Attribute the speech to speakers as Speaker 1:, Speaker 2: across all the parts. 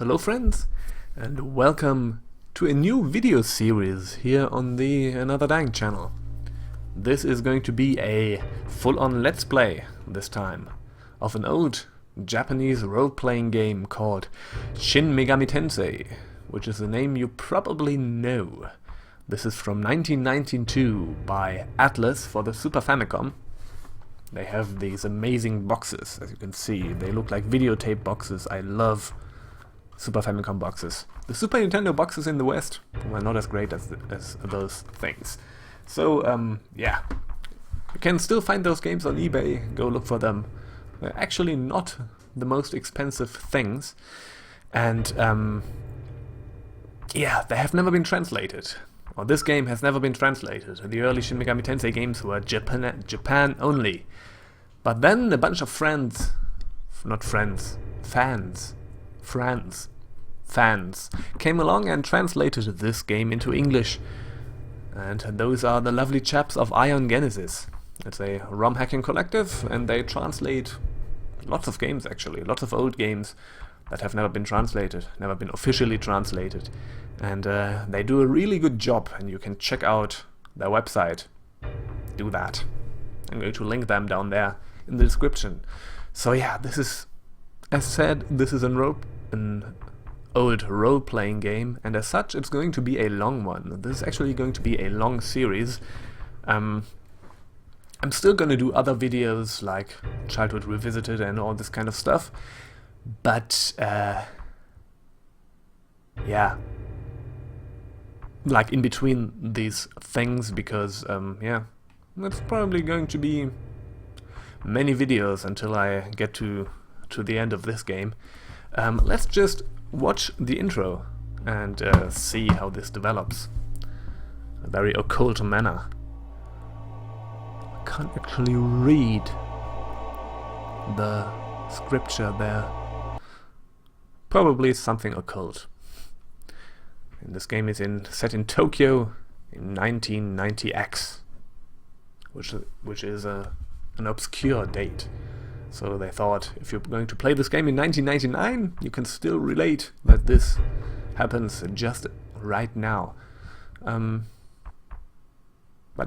Speaker 1: Hello friends, and welcome to a new video series here on the Another Dying channel. This is going to be a full-on let's play, this time, of an old Japanese role-playing game called Shin Megami Tensei, which is a name you probably know. This is from 1992 by Atlas for the Super Famicom. They have these amazing boxes, as you can see. They look like videotape boxes. I love Super Famicom boxes. The Super Nintendo boxes in the West were not as great as those things. So, yeah. You can still find those games on eBay. Go look for them. They're actually not the most expensive things. And, yeah, they have never been translated. Or this game has never been translated. The early Shin Megami Tensei games were Japan only. But then a bunch of fans came along and translated this game into English. And those are the lovely chaps of Ion Genesis. It's a ROM hacking collective, and they translate lots of games actually, lots of old games that have never been translated, never been officially translated. And they do a really good job, and you can check out their website. Do that. I'm going to link them down there in the description. So yeah, this is, as said, this is an old role-playing game, and as such it's going to be a long one. This is actually going to be a long series. I'm still going to do other videos like Childhood Revisited and all this kind of stuff, but yeah, like in between these things, because yeah, it's probably going to be many videos until I get to the end of this game. Let's just watch the intro and see how this develops. A very occult manner. I can't actually read the scripture there. Probably something occult. And this game is set in Tokyo in 1990X, which is an obscure date. So they thought, if you're going to play this game in 1999, you can still relate that this happens just right now. But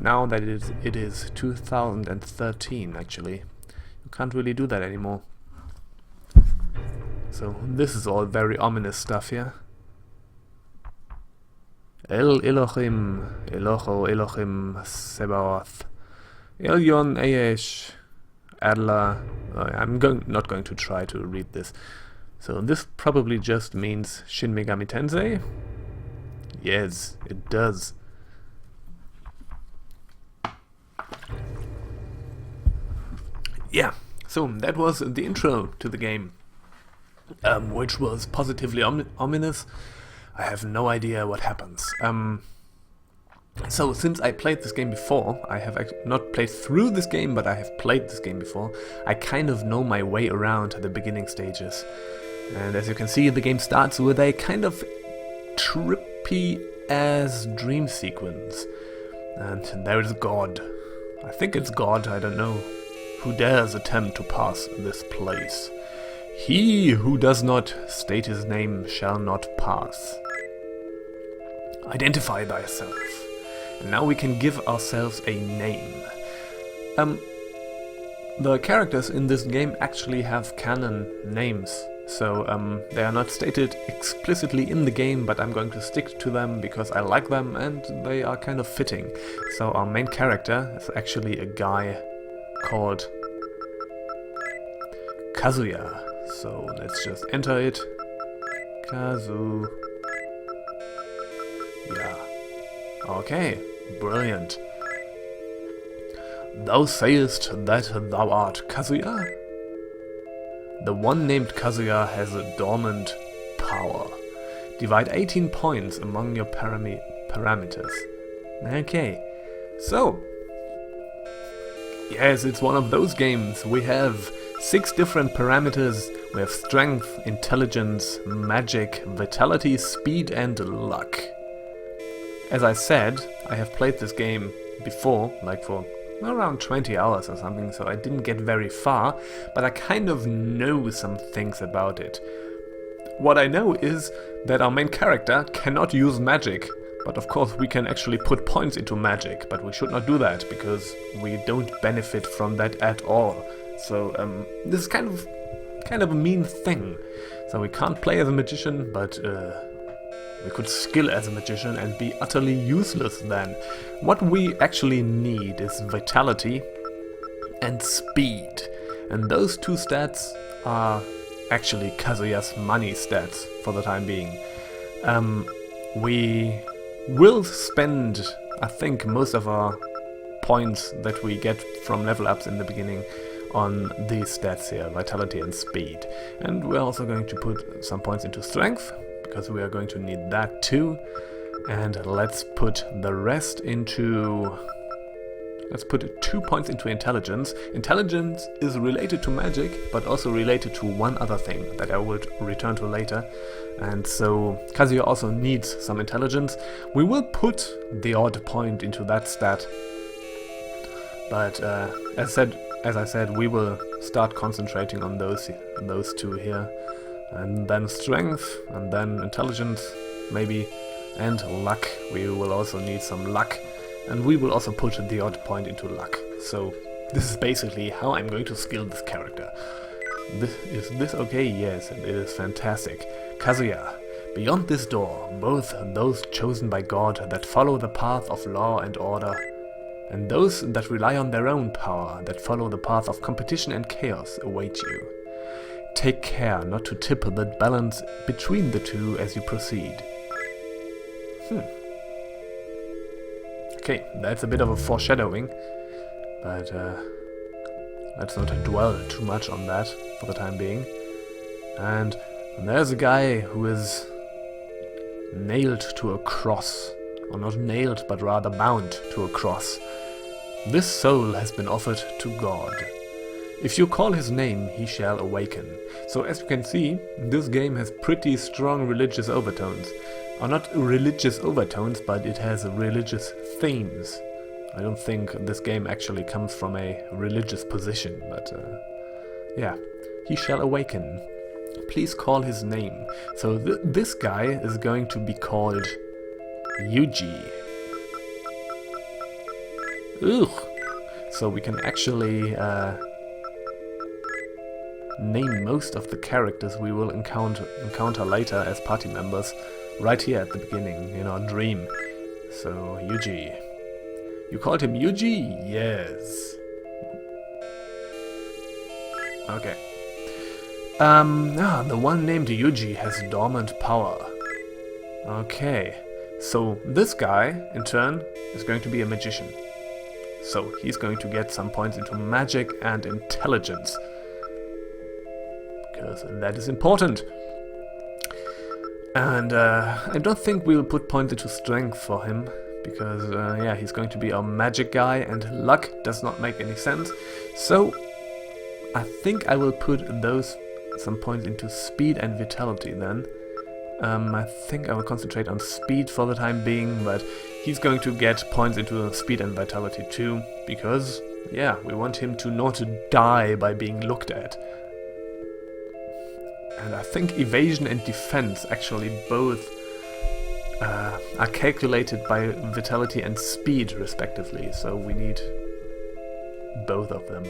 Speaker 1: now that it is 2013, actually, you can't really do that anymore. So this is all very ominous stuff here. El Elohim, Eloho Elohim Sebaoth, Elyon Ayesh, Adler. I'm not going to try to read this. So this probably just means Shin Megami Tensei. Yes, it does. Yeah, so that was the intro to the game, which was positively ominous. I have no idea what happens. So, since I played this game before, I have not played through this game, but I have played this game before, I kind of know my way around the beginning stages. And as you can see, the game starts with a kind of trippy-ass dream sequence. And there is God. I think it's God, I don't know. Who dares attempt to pass this place? He who does not state his name shall not pass. Identify thyself. And now we can give ourselves a name. The characters in this game actually have canon names, so they are not stated explicitly in the game, but I'm going to stick to them because I like them and they are kind of fitting. So our main character is actually a guy called Kazuya. So let's just enter it. Kazuya. Okay. Brilliant. Thou sayest that thou art Kazuya? The one named Kazuya has a dormant power. Divide 18 points among your parameters. Okay, so yes, it's one of those games. We have 6 different parameters. We have strength, intelligence, magic, vitality, speed, and luck. As I said, I have played this game before, like for around 20 hours or something, so I didn't get very far, but I kind of know some things about it. What I know is that our main character cannot use magic. But of course we can actually put points into magic, but we should not do that, because we don't benefit from that at all. So this is kind of a mean thing. So we can't play as a magician, but we could skill as a magician and be utterly useless then. What we actually need is vitality and speed. And those two stats are actually Kazuya's money stats for the time being. We will spend, I think, most of our points that we get from level ups in the beginning on these stats here, vitality and speed. And we're also going to put some points into strength, because we are going to need that too. And let's put the rest into... Let's put 2 points into intelligence. Intelligence is related to magic, but also related to one other thing that I would return to later. And so Kazuya also needs some intelligence. We will put the odd point into that stat. But as I said, we will start concentrating on those two here. And then strength, and then intelligence, maybe, and luck. We will also need some luck. And we will also put the odd point into luck. So this is basically how I'm going to skill this character. Is this okay? Yes, it is fantastic. Kazuya. Beyond this door, both those chosen by God that follow the path of law and order, and those that rely on their own power that follow the path of competition and chaos await you. Take care not to tip the balance between the two as you proceed. Okay, that's a bit of a foreshadowing, but let's not dwell too much on that for the time being. And there's a guy who is nailed to a cross, or not nailed, but rather bound to a cross. This soul has been offered to God. If you call his name, he shall awaken. So as you can see, this game has pretty strong religious overtones. Or not religious overtones, but it has religious themes. I don't think this game actually comes from a religious position, but yeah. He shall awaken. Please call his name. So this guy is going to be called Yuji. Ugh. So we can actually name most of the characters we will encounter later as party members right here at the beginning, in our dream. So, Yuji. You called him Yuji? Yes. Okay. The one named Yuji has dormant power. Okay. So, this guy, in turn, is going to be a magician. So, he's going to get some points into magic and intelligence. Because that is important. And I don't think we'll put points into strength for him, because yeah, he's going to be our magic guy, and luck does not make any sense. So I think I will put some points into speed and vitality then. I think I will concentrate on speed for the time being, but he's going to get points into speed and vitality too, because yeah, we want him to not die by being looked at. And I think evasion and defense actually both are calculated by vitality and speed respectively, so we need both of them.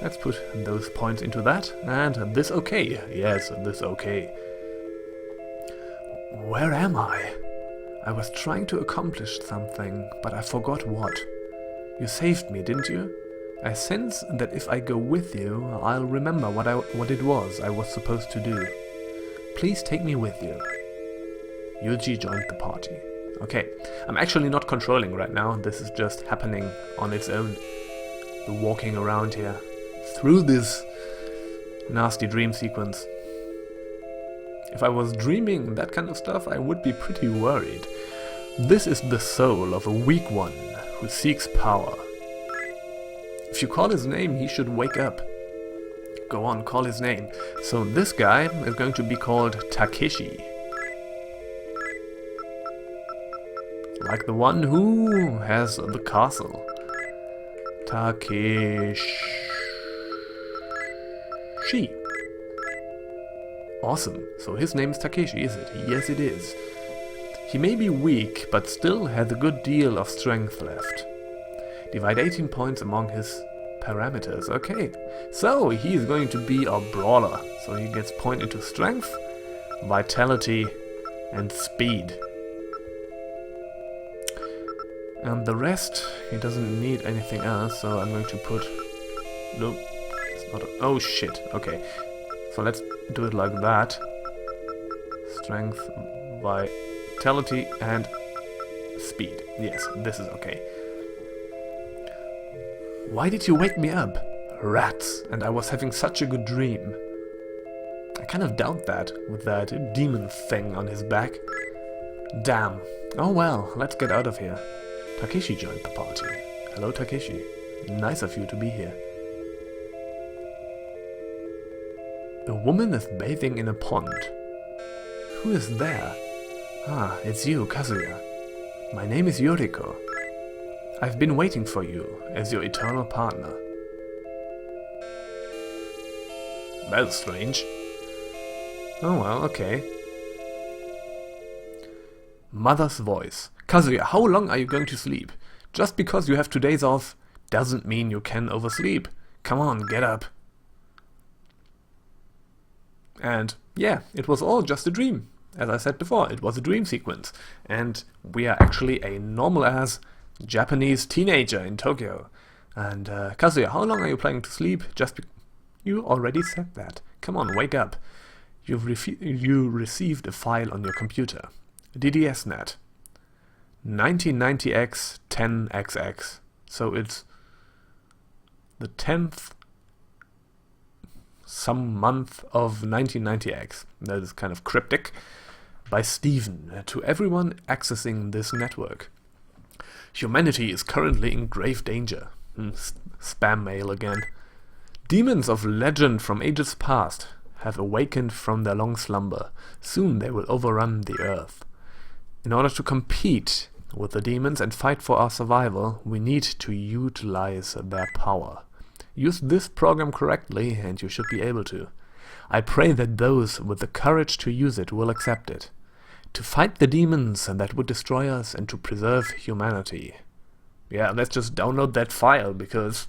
Speaker 1: Let's put those points into that, and this okay. Yes, this okay. Where am I? I was trying to accomplish something, but I forgot what. You saved me, didn't you? I sense that if I go with you, I'll remember what it was I was supposed to do. Please take me with you. Yuji joined the party. Okay, I'm actually not controlling right now, this is just happening on its own. The walking around here, through this nasty dream sequence. If I was dreaming that kind of stuff, I would be pretty worried. This is the soul of a weak one who seeks power. If you call his name, he should wake up. Go on, call his name. So this guy is going to be called Takeshi. Like the one who has the castle. Takeshi. Awesome. So his name is Takeshi, is it? Yes, it is. He may be weak, but still has a good deal of strength left. Divide 18 points among his parameters. Okay, so he is going to be a brawler. So he gets point into strength, vitality, and speed. And the rest, he doesn't need anything else, so I'm going to put... Nope, it's not a... Oh shit, okay. So let's do it like that. Strength, vitality, and speed. Yes, this is okay. Why did you wake me up? Rats, and I was having such a good dream. I kind of doubt that, with that demon thing on his back. Damn. Oh well, let's get out of here. Takeshi joined the party. Hello Takeshi. Nice of you to be here. A woman is bathing in a pond. Who is there? Ah, it's you, Kazuya. My name is Yoriko. I've been waiting for you as your eternal partner. That's strange. Oh well, okay. Mother's voice. Kazuya, how long are you going to sleep? Just because you have 2 days off doesn't mean you can oversleep. Come on, get up. And yeah, it was all just a dream. As I said before, it was a dream sequence. And we are actually a normal-ass Japanese teenager in Tokyo. And Kazuya, how long are you planning to sleep? You already said that. Come on, wake up. You received a file on your computer. DDSnet. 1990X 10XX. So it's the 10th some month of 1990X. That is kind of cryptic. By Steven, to everyone accessing this network. Humanity is currently in grave danger. Spam mail again. Demons of legend from ages past have awakened from their long slumber. Soon they will overrun the earth. In order to compete with the demons and fight for our survival, we need to utilize their power. Use this program correctly and you should be able to. I pray that those with the courage to use it will accept it. To fight the demons that would destroy us and to preserve humanity. Yeah, let's just download that file because...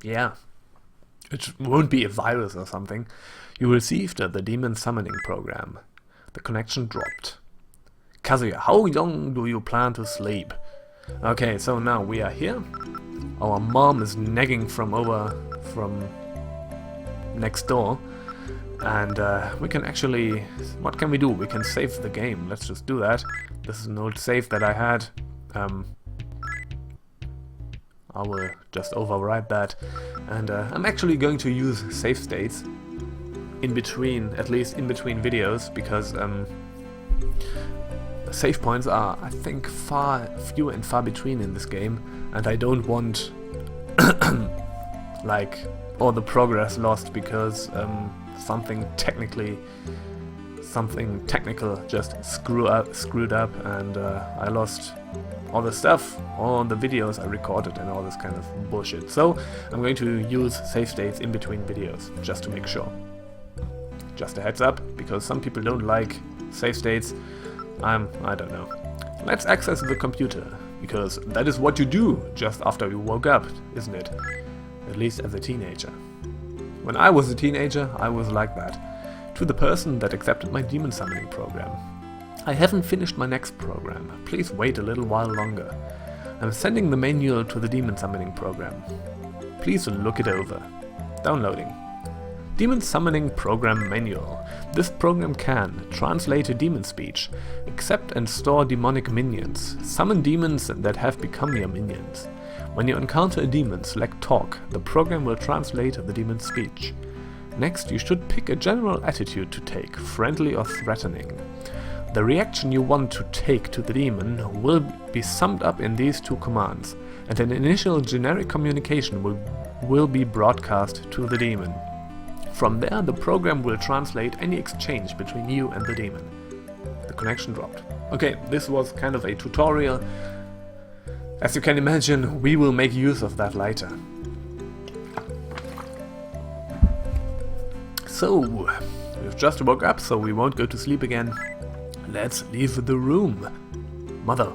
Speaker 1: yeah, it won't be a virus or something. You received the demon summoning program. The connection dropped. Kazuya, how long do you plan to sleep? Okay, so now we are here. Our mom is nagging from next door. And we can actually... what can we do? We can save the game. Let's just do that. This is an old save that I had. I will just override that. And I'm actually going to use save states in between, at least in between videos, because save points are, I think, few and far between in this game, and I don't want like all the progress lost because something technical just screwed up, and I lost all the stuff, all the videos I recorded and all this kind of bullshit. So I'm going to use save states in between videos just to make sure. Just a heads up, because some people don't like save states. I don't know. Let's access the computer, because that is what you do just after you woke up, isn't it? At least as a teenager. When I was a teenager, I was like that. To the person that accepted my demon summoning program. I haven't finished my next program. Please wait a little while longer. I'm sending the manual to the demon summoning program. Please look it over. Downloading. Demon Summoning Program Manual. This program can translate demon speech, accept and store demonic minions, summon demons that have become your minions. When you encounter a demon, select Talk. The program will translate the demon's speech. Next, you should pick a general attitude to take, friendly or threatening. The reaction you want to take to the demon will be summed up in these two commands, and an initial generic communication will be broadcast to the demon. From there, the program will translate any exchange between you and the demon. The connection dropped. Okay, this was kind of a tutorial. As you can imagine, we will make use of that later. So, we've just woke up, so we won't go to sleep again. Let's leave the room. Mother,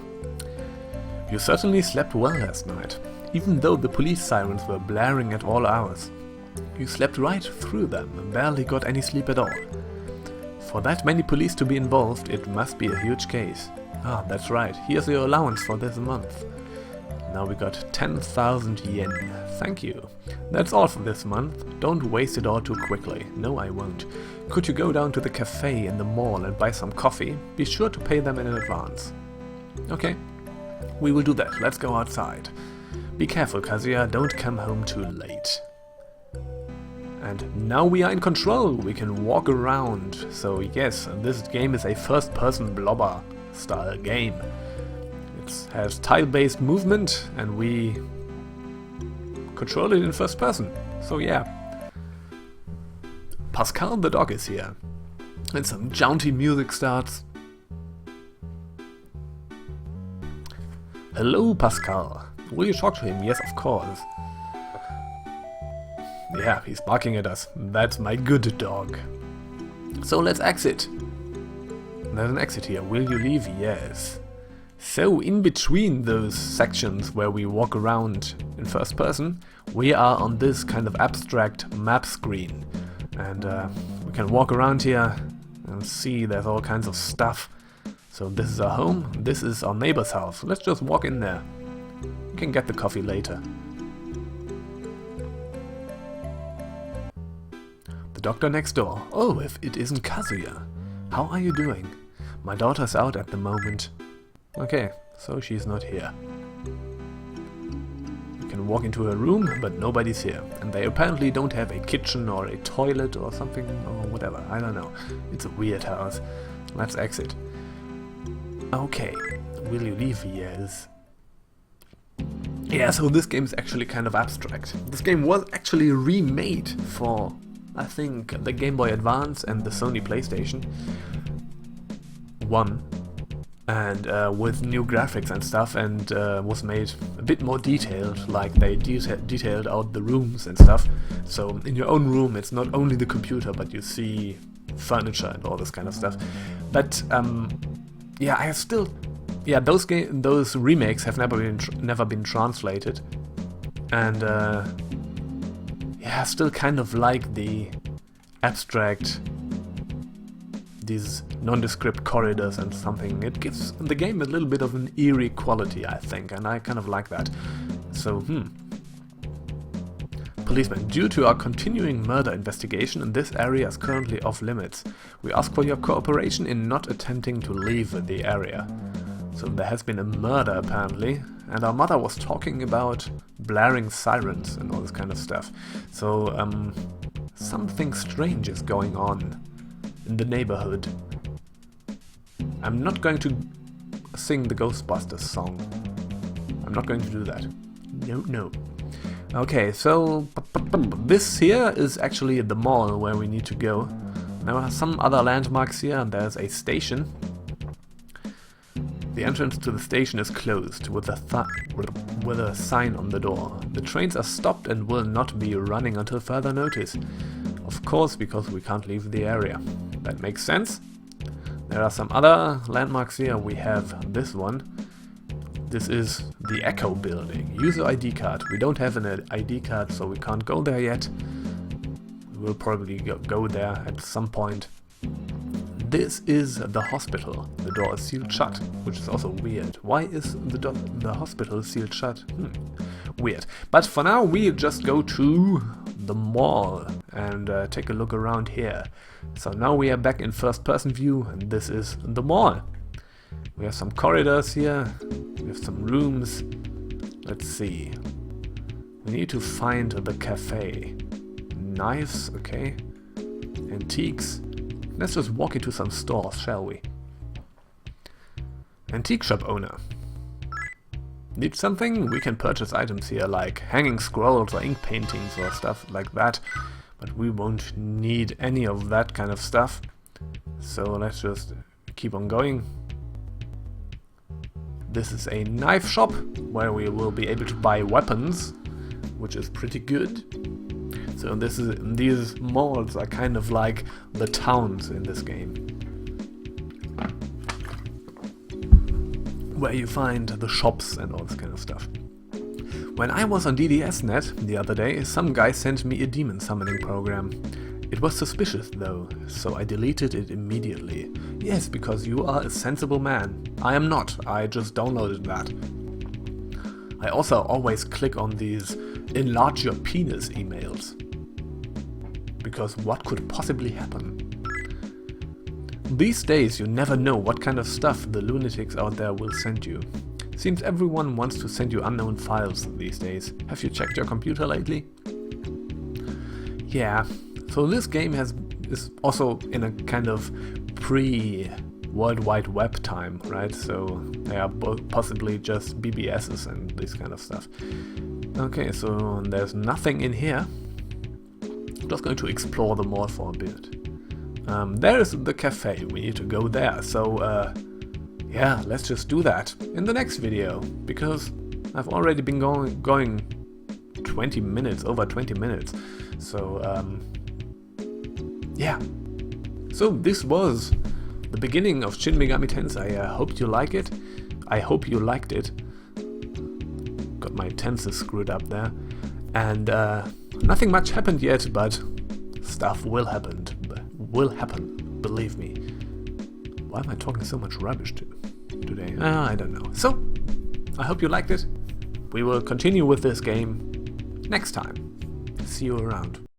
Speaker 1: you certainly slept well last night, even though the police sirens were blaring at all hours. You slept right through them and barely got any sleep at all. For that many police to be involved, it must be a huge case. Ah, that's right, here's your allowance for this month. Now we got 10,000 yen. Thank you. That's all for this month. Don't waste it all too quickly. No, I won't. Could you go down to the cafe in the mall and buy some coffee? Be sure to pay them in advance. Okay, we will do that. Let's go outside. Be careful, Kazuya. Don't come home too late. And now we are in control. We can walk around. So yes, this game is a first-person blobber style game. It has tile-based movement and we control it in first person. So yeah. Pascal the dog is here. And some jaunty music starts. Hello, Pascal. Will you talk to him? Yes, of course. Yeah, he's barking at us. That's my good dog. So let's exit. There's an exit here. Will you leave? Yes. So in between those sections where we walk around in first person, we are on this kind of abstract map screen. And we can walk around here and see there's all kinds of stuff. So this is our home, this is our neighbor's house. Let's just walk in there. We can get the coffee later. The doctor next door. Oh, if it isn't Kazuya. How are you doing? My daughter's out at the moment. Okay, so she's not here. You can walk into her room, but nobody's here. And they apparently don't have a kitchen or a toilet or something or whatever. I don't know. It's a weird house. Let's exit. Okay, will you leave? Yes. Yeah, so this game is actually kind of abstract. This game was actually remade for, I think, the Game Boy Advance and the Sony PlayStation 1. And with new graphics and stuff, and was made a bit more detailed, like they detailed out the rooms and stuff. So in your own room it's not only the computer, but you see furniture and all this kind of stuff. But yeah, I still, yeah, those remakes have never been translated, and yeah, I still kind of like the abstract, these nondescript corridors and something. It gives the game a little bit of an eerie quality, I think, and I kind of like that. So, Policeman, due to our continuing murder investigation, this area is currently off limits. We ask for your cooperation in not attempting to leave the area. So there has been a murder, apparently, and our mother was talking about blaring sirens and all this kind of stuff. So, something strange is going on in the neighborhood. I'm not going to sing the Ghostbusters song. I'm not going to do that. No. Okay, so this here is actually the mall where we need to go. There are some other landmarks here, and there's a station. The entrance to the station is closed with a sign on the door. The trains are stopped and will not be running until further notice. Of course, because we can't leave the area. That makes sense. There are some other landmarks here. We have this one. This is the Echo building. Use your ID card. We don't have an ID card, so we can't go there yet. We'll probably go there at some point. This is the hospital. The door is sealed shut, which is also weird. Why is the hospital sealed shut? Weird. But for now, we'll just go to the mall and take a look around here. So now we are back in first-person view, and this is the mall. We have some corridors here. We have some rooms. Let's see. We need to find the cafe. Knives, okay. Antiques. Let's just walk into some stores, shall we? Antique shop owner. Need something? We can purchase items here like hanging scrolls or ink paintings or stuff like that. But we won't need any of that kind of stuff. So let's just keep on going. This is a knife shop where we will be able to buy weapons, which is pretty good. So these malls are kind of like the towns in this game, where you find the shops and all this kind of stuff. When I was on DDSnet the other day, some guy sent me a demon summoning program. It was suspicious though, so I deleted it immediately. Yes, because you are a sensible man. I am not, I just downloaded that. I also always click on these enlarge your penis emails. Because what could possibly happen? These days you never know what kind of stuff the lunatics out there will send you. Seems everyone wants to send you unknown files these days. Have you checked your computer lately? Yeah. So this game is also in a kind of pre-World Wide Web time, right? So they are possibly just BBSs and this kind of stuff. Okay, so there's nothing in here. I'm just going to explore the mall for a bit. There is the cafe, we need to go there. So yeah, let's just do that in the next video, because I've already been going 20 minutes, over 20 minutes. So yeah, so this was the beginning of Shin Megami Tensei. I hope you like it. I hope you liked it. Got my tenses screwed up there. And nothing much happened yet, but stuff will happen. Believe me. Why am I talking so much rubbish today? I don't know. So, I hope you liked it. We will continue with this game next time. See you around.